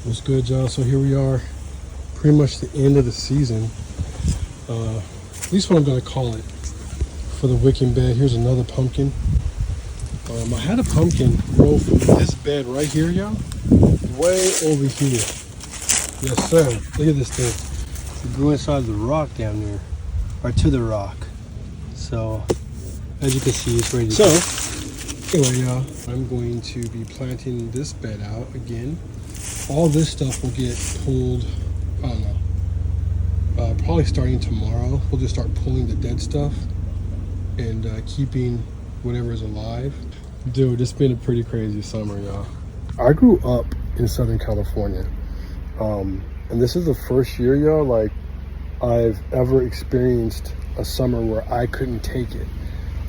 What's good, y'all? So here we are, pretty much the end of the season. At least what I'm gonna call it for the wicking bed. Here's another pumpkin. I had a pumpkin grow from this bed right here, y'all, way over here. Yes, sir. Look at this thing. It grew inside the rock down there, or to the rock. So, as you can see, it's ready to go. So, anyway, y'all, I'm going to be planting this bed out again. All this stuff will get pulled, I don't know, probably starting tomorrow. We'll just start pulling the dead stuff and keeping whatever is alive. Dude, it's been a pretty crazy summer, y'all. I grew up in Southern California, and this is the first year, y'all, like, I've ever experienced a summer where I couldn't take it.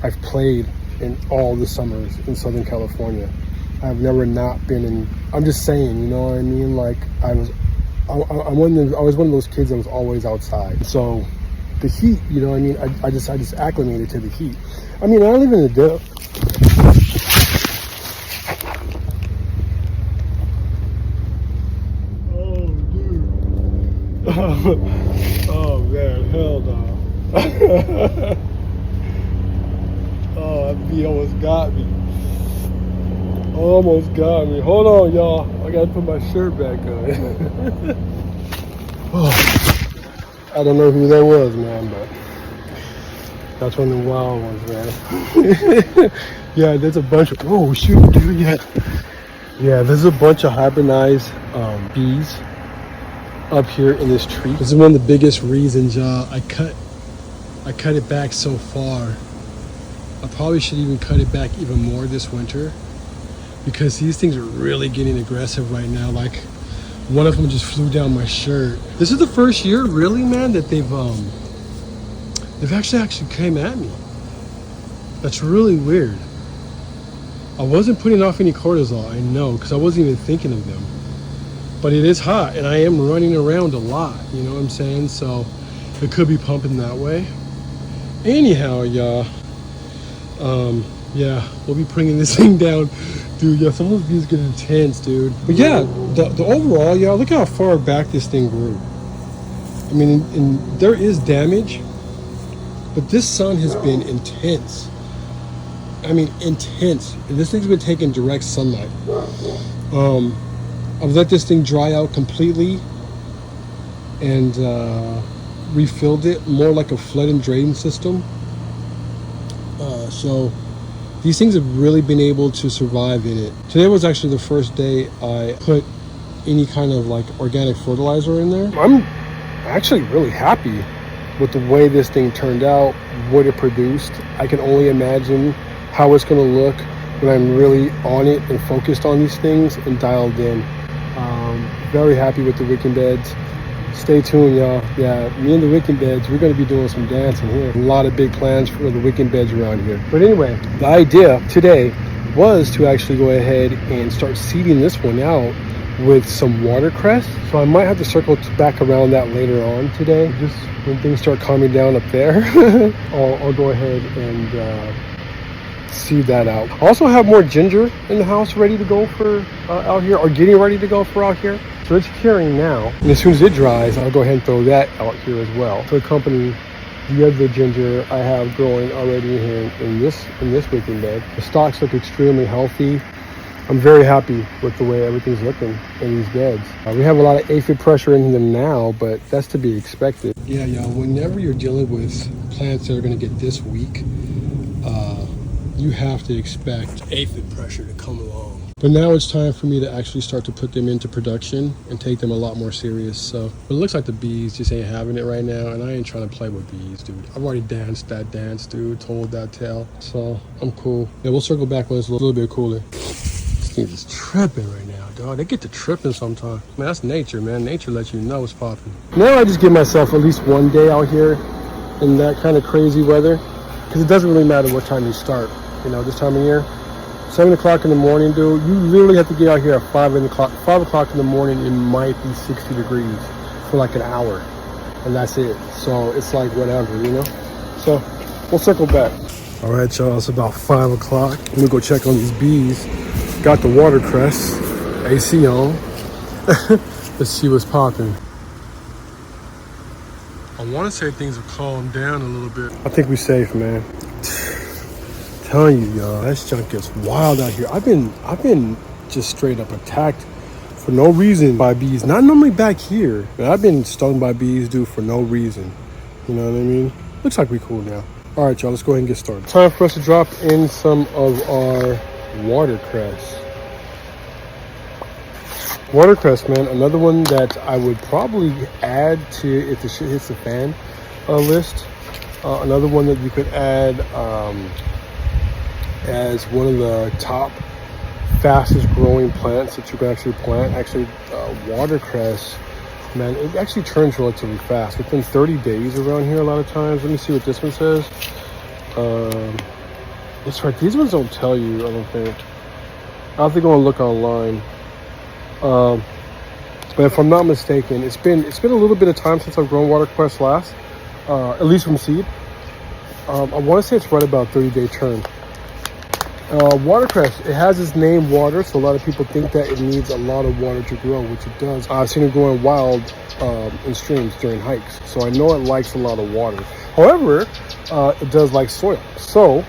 I've played in all the summers in Southern California. I've never not been in, I'm just saying, you know what I mean? Like, I was one of those kids that was always outside. So the heat, you know what I mean? I just acclimated to the heat. I mean, I live in the dip. Oh, dude. Oh, man, hell no. Oh, that bee almost got me. Almost got me. Hold on, y'all. I gotta put my shirt back on. Oh, I don't know who that was, man, but that's one of the wild ones, man. Yeah, there's a bunch of, oh shoot, dude, yeah, there's a bunch of hibernized bees up here in this tree. This is one of the biggest reasons, y'all, I cut it back so far. I probably should even cut it back even more this winter, because these things are really getting aggressive right now. Like, one of them just flew down my shirt. This is the first year, really, man, that they've actually came at me. That's really weird. I wasn't putting off any cortisol, I know, because I wasn't even thinking of them. But it is hot, and I am running around a lot, you know what I'm saying? So it could be pumping that way. Anyhow, y'all, yeah, we'll be bringing this thing down. Dude, yeah, some of those bees get intense, dude. But yeah, the overall, y'all, look how far back this thing grew. I mean, and there is damage, but this sun has been intense. I mean, intense. This thing's been taking direct sunlight. I've let this thing dry out completely and refilled it more like a flood and drain system. So these things have really been able to survive in it. Today was actually the first day I put any kind of like organic fertilizer in there. I'm actually really happy with the way this thing turned out, what it produced. I can only imagine how it's gonna look when I'm really on it and focused on these things and dialed in. Very happy with the wicking beds. Stay tuned, y'all. Yeah, me and the wicking beds, we're going to be doing some dancing here. A lot of big plans for the wicking beds around here. But anyway, the idea today was to actually go ahead and start seeding this one out with some watercress. So I might have to circle back around that later on today. Just when things start calming down up there, I'll go ahead and seed that out. I also have more ginger in the house ready to go for out here, or getting ready to go for out here. So it's curing now, and as soon as it dries, I'll go ahead and throw that out here as well to accompany the other ginger I have growing already here in this wicking bed. The stalks look extremely healthy. I'm very happy with the way everything's looking in these beds. We have a lot of aphid pressure in them now, but that's to be expected. Yeah, y'all, whenever you're dealing with plants that are going to get this weak, you have to expect aphid pressure to come along. But now it's time for me to actually start to put them into production and take them a lot more serious. So, but it looks like the bees just ain't having it right now, and I ain't trying to play with bees, dude. I've already danced that dance, dude, told that tale, so I'm cool. Yeah, we'll circle back when it's a little bit cooler. This thing is tripping right now, dog. They get to tripping sometimes. Man, that's nature, man. Nature lets you know what's popping. Now I just give myself at least one day out here in that kind of crazy weather, because it doesn't really matter what time you start. You know, this time of year, 7 o'clock in the morning, dude, you literally have to get out here at 5 o'clock in the morning. It might be 60 degrees for like an hour, and that's it. So it's like whatever, you know. So we'll circle back. All right, y'all, it's about 5 o'clock. Let me go check on these bees. Got the watercress AC on. Let's see what's popping. I want to say things have calmed down a little bit. I think we're safe, man. Telling you, y'all, that junk gets wild out here. I've been just straight up attacked for no reason by bees. Not normally back here, but I've been stung by bees, dude, for no reason. You know what I mean? Looks like we cool now. All right, y'all, let's go ahead and get started. Time for us to drop in some of our watercress. Watercress, man, another one that I would probably add to if the shit hits the fan list. Another one that you could add as one of the top fastest growing plants that you can actually plant. Actually, watercress, man, it actually turns relatively fast. Within 30 days around here a lot of times. Let me see what this one says. That's right, these ones don't tell you, I don't think. I'll have to go and look online. But if I'm not mistaken, it's been a little bit of time since I've grown watercress last, at least from seed. I want to say it's right about 30-day turn. Watercress, it has its name water, so a lot of people think that it needs a lot of water to grow, which it does. I've seen it growing wild in streams during hikes, so I know it likes a lot of water. However, it does like soil, so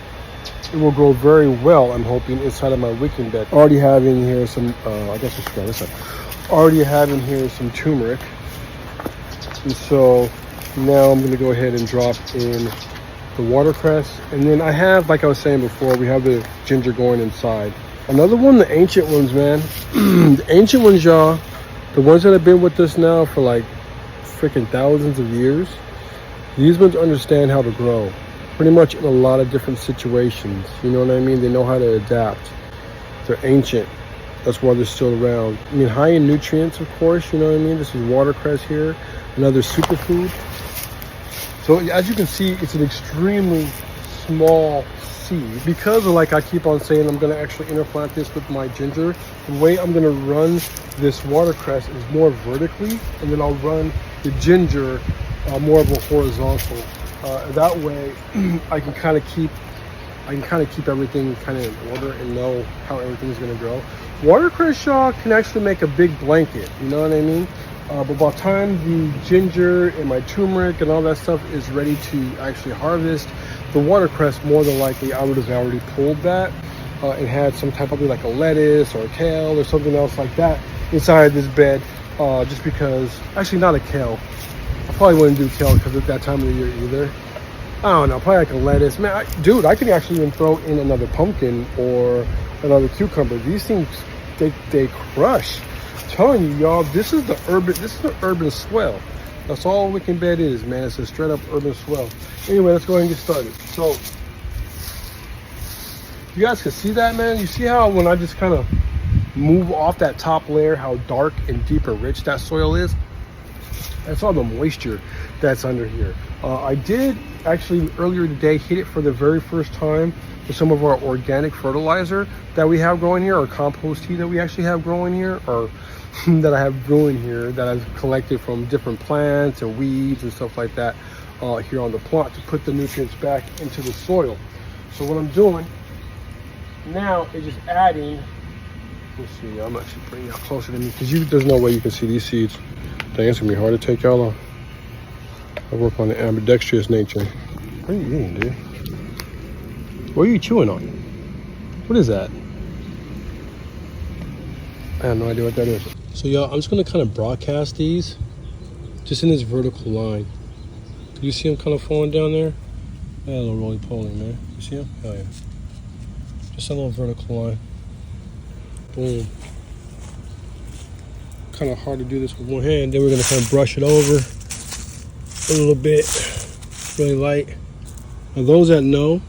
it will grow very well, I'm hoping, inside of my wicking bed. Already have in here some, I guess I should try this out. Already have in here some turmeric. And so now I'm gonna go ahead and drop in the watercress. And then I have, like I was saying before, we have the ginger going inside. Another one, the ancient ones, man. The ancient ones, y'all, the ones that have been with us now for like freaking thousands of years, these ones understand how to grow. Pretty much in a lot of different situations, you know what I mean? They know how to adapt. They're ancient, that's why they're still around. I mean, high in nutrients, of course, you know what I mean? This is watercress here, another superfood. So as you can see, it's an extremely small seed. Because of, like I keep on saying, I'm gonna actually interplant this with my ginger. The way I'm gonna run this watercress is more vertically, and then I'll run the ginger more of a horizontal. That way I can kind of keep everything kind of in order and know how everything's going to grow. Watercress, y'all, can actually make a big blanket, you know what I mean? But by the time the ginger and my turmeric and all that stuff is ready to actually harvest, the watercress, more than likely I would have already pulled that and had some type of like a lettuce or a kale or something else like that inside this bed, just because, actually not a kale. I probably wouldn't do kale because at that time of the year either. I don't know, probably like a lettuce. Man, dude, I could actually even throw in another pumpkin or another cucumber. These things, they crush. I'm telling you, y'all, this is the urban swell. That's all wicking bed is, man. It's a straight up urban swell. Anyway, let's go ahead and get started. So, you guys can see that, man? You see how when I just kind of move off that top layer, how dark and deep and rich that soil is? That's all the moisture that's under here. I did actually earlier today hit it for the very first time with some of our organic fertilizer that we have growing here, or compost tea that we actually have growing here, or that I have growing here, that I've collected from different plants and weeds and stuff like that here on the plot to put the nutrients back into the soil. So what I'm doing now is just adding, let's see, I'm actually bringing it out closer to me because there's no way you can see these seeds. Dang, it's gonna be hard to take y'all off. I work on the ambidextrous nature. What are you eating, dude? What are you chewing on? What is that? I have no idea what that is. So y'all, I'm just gonna kind of broadcast these just in this vertical line. Do you see them kind of falling down there? Yeah, a little roly-poly, man. You see them? Oh yeah. Just a little vertical line. Boom. Kind of hard to do this with one hand. Then we're gonna kind of brush it over a little bit, really light. Now those that know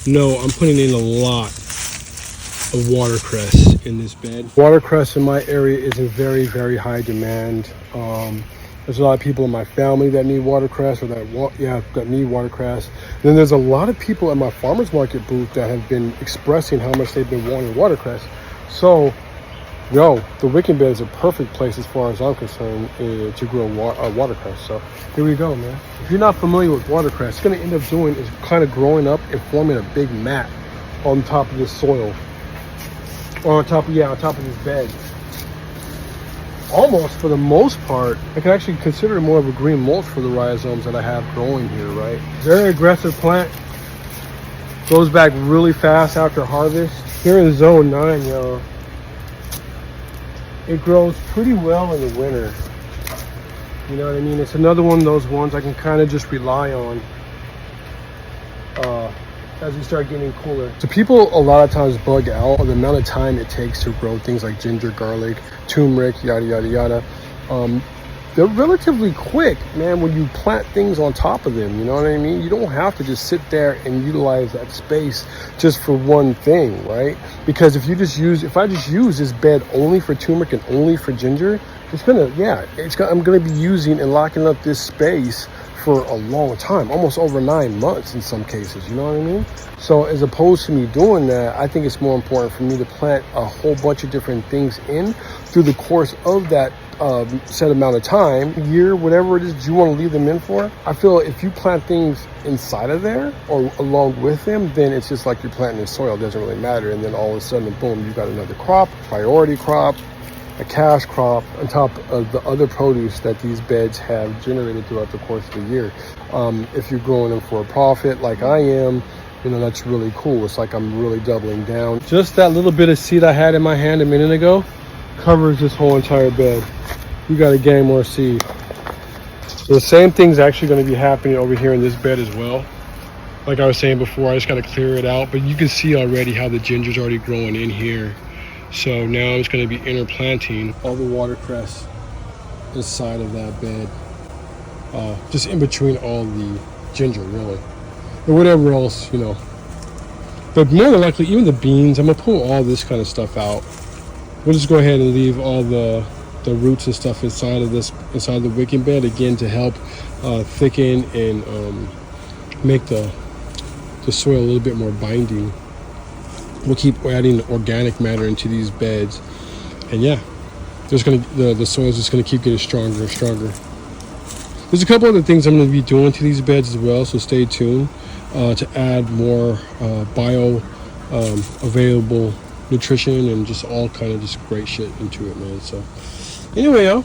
I'm putting in a lot of watercress in this bed. Watercress in my area is in very, very high demand. There's a lot of people in my family that need watercress, or that need watercress. And then there's a lot of people at my farmer's market booth that have been expressing how much they've been wanting watercress. So, the wicking bed is a perfect place as far as I'm concerned to grow watercress. So here we go, man. If you're not familiar with watercress, it's going to end up doing is kind of growing up and forming a big mat on top of this soil, or on top of this bed. almost, for the most part, I can actually consider it more of a green mulch for the rhizomes that I have growing here, right? Very aggressive plant. Grows back really fast after harvest. Here in zone 9, y'all, it grows pretty well in the winter. You know what I mean? It's another one of those ones I can kind of just rely on as we start getting cooler. So people a lot of times bug out on the amount of time it takes to grow things like ginger, garlic, turmeric, yada, yada, yada. They're relatively quick, man, when you plant things on top of them, you know what I mean? You don't have to just sit there and utilize that space just for one thing, right? Because if I just use this bed only for turmeric and only for ginger, I'm gonna be using and locking up this space for a long time, almost over 9 months in some cases, you know what I mean? So as opposed to me doing that, I think it's more important for me to plant a whole bunch of different things in through the course of that set amount of time, year, whatever it is you want to leave them in for. I feel if you plant things inside of there or along with them, then it's just like you're planting in soil. It doesn't really matter. And then all of a sudden, boom, you've got another crop, priority crop, a cash crop on top of the other produce that these beds have generated throughout the course of the year. If you're growing them for a profit like I am, you know, that's really cool. It's like I'm really doubling down. Just that little bit of seed I had in my hand a minute ago covers this whole entire bed. You got to gain more seed. So the same thing's actually going to be happening over here in this bed as well. Like I was saying before, I just got to clear it out, but you can see already how the ginger's already growing in here. So now I'm just going to be interplanting all the watercress inside of that bed, just in between all the ginger, really, and whatever else, you know. But more than likely, even the beans, I'm gonna pull all this kind of stuff out. We'll just go ahead and leave all the roots and stuff inside the wicking bed again to help thicken and make the soil a little bit more binding. We'll keep adding organic matter into these beds, and yeah, the soil's just gonna keep getting stronger and stronger. There's a couple other things I'm gonna be doing to these beds as well, so stay tuned to add more bio available nutrition and just all kind of just great shit into it, man. So anyway, y'all,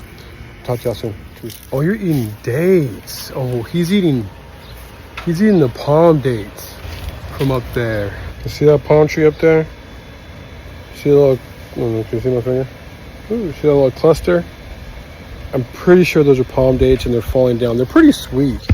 talk to y'all soon. Cheers. Oh, you're eating dates. Oh, he's eating the palm dates from up there. You see that palm tree up there? See a little, can you see my finger? Ooh, see that little cluster? I'm pretty sure those are palm dates and they're falling down. They're pretty sweet.